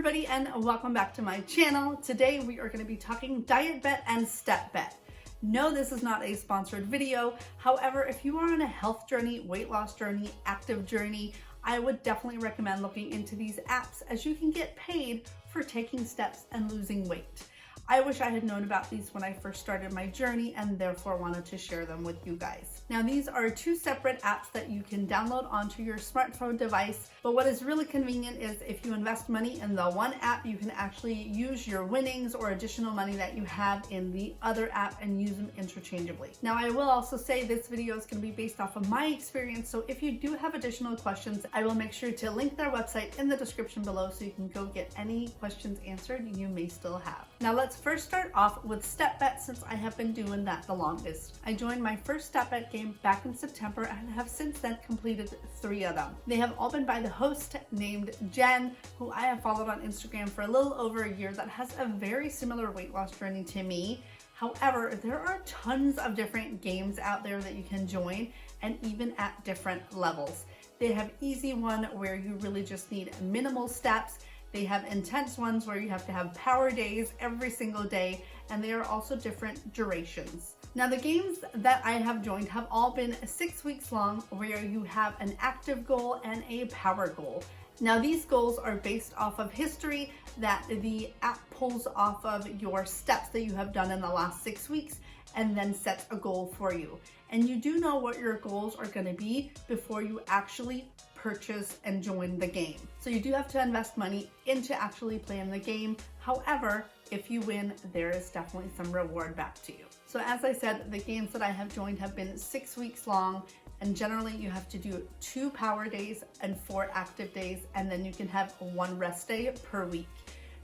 everybody, and welcome back to my channel. Today we are going to be talking DietBet and StepBet. No, this is not a sponsored video. However, if you are on a health journey, weight loss journey, active journey, I would definitely recommend looking into these apps as you can get paid for taking steps and losing weight. I wish I had known about these when I first started my journey and therefore wanted to share them with you guys. Now, these are two separate apps that you can download onto your smartphone device, but what is really convenient is if you invest money in the one app, you can actually use your winnings or additional money that you have in the other app and use them interchangeably. Now, I will also say this video is going to be based off of my experience, so if you do have additional questions, I will make sure to link their website in the description below so you can go get any questions answered you may still have. Now, let's first start off with StepBet since I have been doing that the longest. I joined my first StepBet game back in September and have since then completed 3 of them. They have all been by the host named Jen, who I have followed on Instagram for a little over a year, that has a very similar weight loss journey to me. However, there are tons of different games out there that you can join, and even at different levels. They have easy one where you really just need minimal steps. They have intense ones where you have to have power days every single day, and they are also different durations. Now, the games that I have joined have all been 6 weeks long, where you have an active goal and a power goal. Now, these goals are based off of history that the app pulls off of your steps that you have done in the last 6 weeks and then sets a goal for you. And you do know what your goals are going to be before you actually purchase and join the game. So you do have to invest money into actually playing the game. However, if you win, there is definitely some reward back to you. So as I said, the games that I have joined have been 6 weeks long, and generally you have to do 2 power days and 4 active days, and then you can have 1 rest day per week.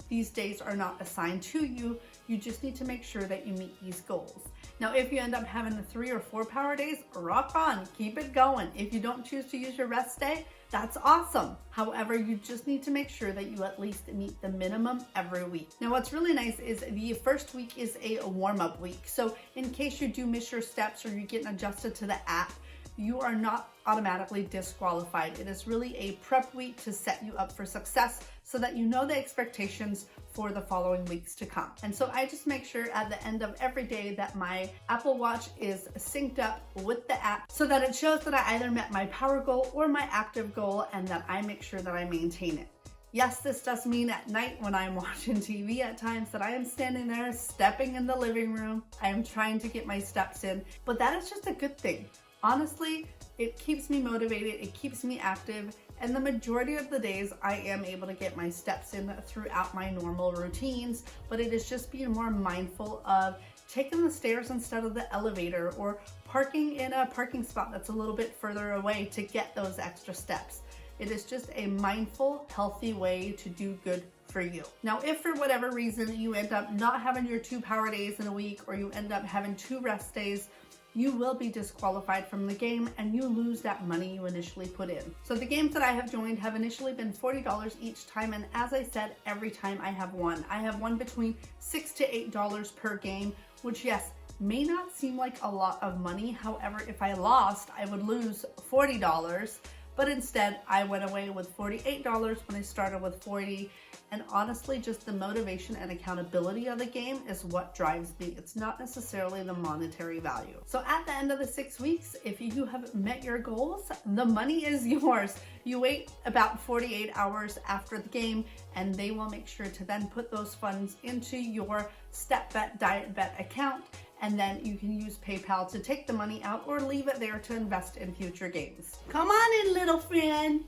These days are not assigned to you. You just need to make sure that you meet these goals. Now, if you end up having the 3 or 4 power days, rock on, keep it going. If you don't choose to use your rest day, that's awesome. However, you just need to make sure that you at least meet the minimum every week. Now, what's really nice is the first week is a warm-up week. So in case you do miss your steps or you're getting adjusted to the app, you are not automatically disqualified. It is really a prep week to set you up for success so that you know the expectations for the following weeks to come. And so I just make sure at the end of every day that my Apple Watch is synced up with the app so that it shows that I either met my power goal or my active goal, and that I make sure that I maintain it. Yes, this does mean at night when I'm watching TV at times that I am standing there stepping in the living room. I am trying to get my steps in, but that is just a good thing. Honestly, it keeps me motivated, it keeps me active, and the majority of the days I am able to get my steps in throughout my normal routines, but it is just being more mindful of taking the stairs instead of the elevator, or parking in a parking spot that's a little bit further away to get those extra steps. It is just a mindful, healthy way to do good for you. Now, if for whatever reason you end up not having your 2 power days in a week, or you end up having 2 rest days, you will be disqualified from the game and you lose that money you initially put in. So the games that I have joined have initially been $40 each time, and as I said, every time I have won. I have won between $6 to $8 per game, which, yes, may not seem like a lot of money. However, if I lost, I would lose $40. But instead, I went away with $48 when I started with $40. And honestly, just the motivation and accountability of the game is what drives me. It's not necessarily the monetary value. So at the end of the 6 weeks, if you have met your goals, the money is yours. You wait about 48 hours after the game, and they will make sure to then put those funds into your StepBet DietBet account. And then you can use PayPal to take the money out or leave it there to invest in future games. Come on in, little friend.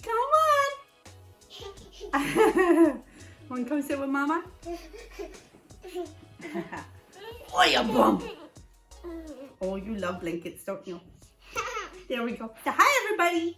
Come on. Want to come sit with Mama? Oh, you bum. Oh, you love blankets, don't you? There we go. So, hi, everybody.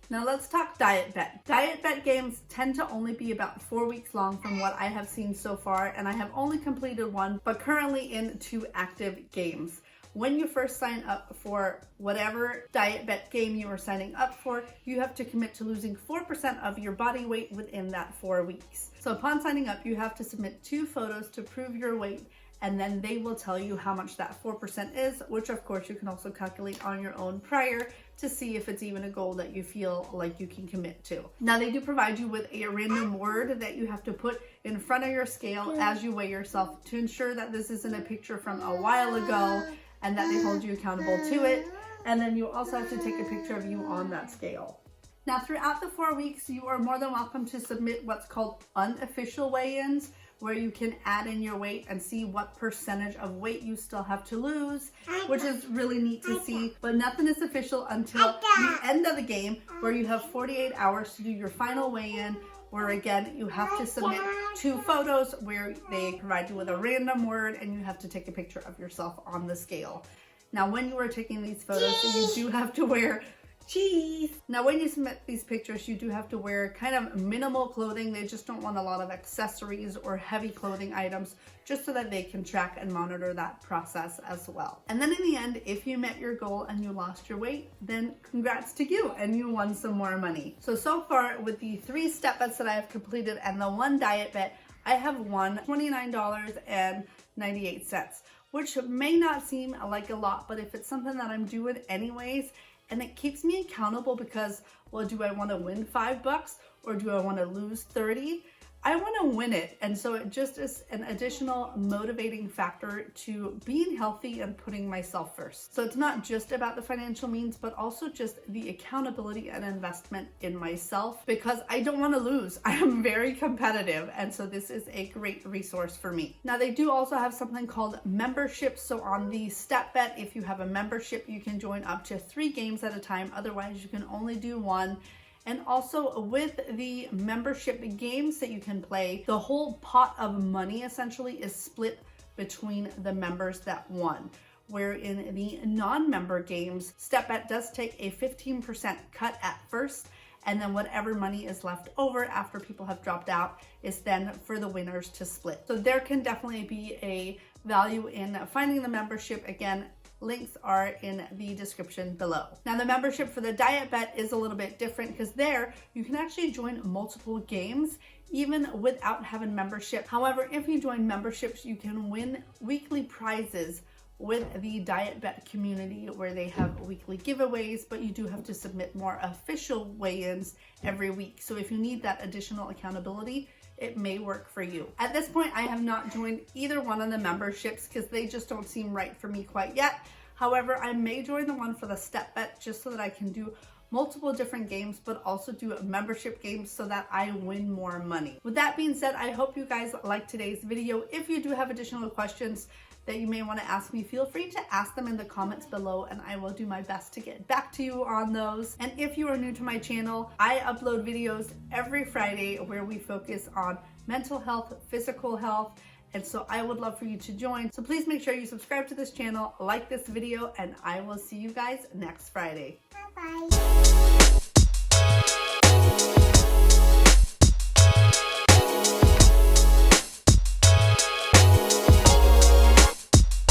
Now let's talk DietBet. DietBet games tend to only be about 4 weeks long from what I have seen so far, and I have only completed 1, but currently in 2 active games. When you first sign up for whatever DietBet game you are signing up for, you have to commit to losing 4% of your body weight within that 4 weeks. So upon signing up, you have to submit 2 photos to prove your weight, and then they will tell you how much that 4% is, which of course you can also calculate on your own prior to see if it's even a goal that you feel like you can commit to. Now they do provide you with a random word that you have to put in front of your scale as you weigh yourself to ensure that this isn't a picture from a while ago and that they hold you accountable to it. And then you also have to take a picture of you on that scale. Now throughout the 4 weeks, you are more than welcome to submit what's called unofficial weigh-ins, where you can add in your weight and see what percentage of weight you still have to lose, which is really neat to see. But nothing is official until the end of the game, where you have 48 hours to do your final weigh-in, where again, you have to submit 2 photos where they provide you with a random word and you have to take a picture of yourself on the scale. Now, when you are taking these photos, you do have to wear cheese. Now, when you submit these pictures, you do have to wear kind of minimal clothing. They just don't want a lot of accessories or heavy clothing items, just so that they can track and monitor that process as well. And then in the end, if you met your goal and you lost your weight, then congrats to you and you won some more money. So far with the 3 step bets that I have completed and the 1 diet bet, I have won $29.98, which may not seem like a lot, but if it's something that I'm doing anyways, and it keeps me accountable because, well, do I want to win $5 or do I want to lose 30? I want to win it. And so it just is an additional motivating factor to being healthy and putting myself first. So it's not just about the financial means, but also just the accountability and investment in myself, because I don't want to lose. I am very competitive. And so this is a great resource for me. Now they do also have something called memberships. So on the StepBet, if you have a membership, you can join up to 3 games at a time. Otherwise you can only do 1. And also with the membership games that you can play, the whole pot of money essentially is split between the members that won. Where in the non-member games, StepBet does take a 15% cut at first, and then whatever money is left over after people have dropped out is then for the winners to split. So there can definitely be a value in finding the membership. Again, links are in the description below. Now the membership for the diet bet is a little bit different, because there you can actually join multiple games even without having membership. However, if you join memberships, you can win weekly prizes with the diet bet community, where they have weekly giveaways, but you do have to submit more official weigh-ins every week. So if you need that additional accountability, it may work for you. At this point, I have not joined either one of the memberships because they just don't seem right for me quite yet. However, I may join the one for the step bet just so that I can do multiple different games, but also do membership games so that I win more money. With that being said, I hope you guys liked today's video. If you do have additional questions that you may want to ask me, feel free to ask them in the comments below and I will do my best to get back to you on those. And if you are new to my channel, I upload videos every Friday where we focus on mental health, physical health, and so I would love for you to join. So please make sure you subscribe to this channel, like this video, and I will see you guys next Friday. Bye-bye.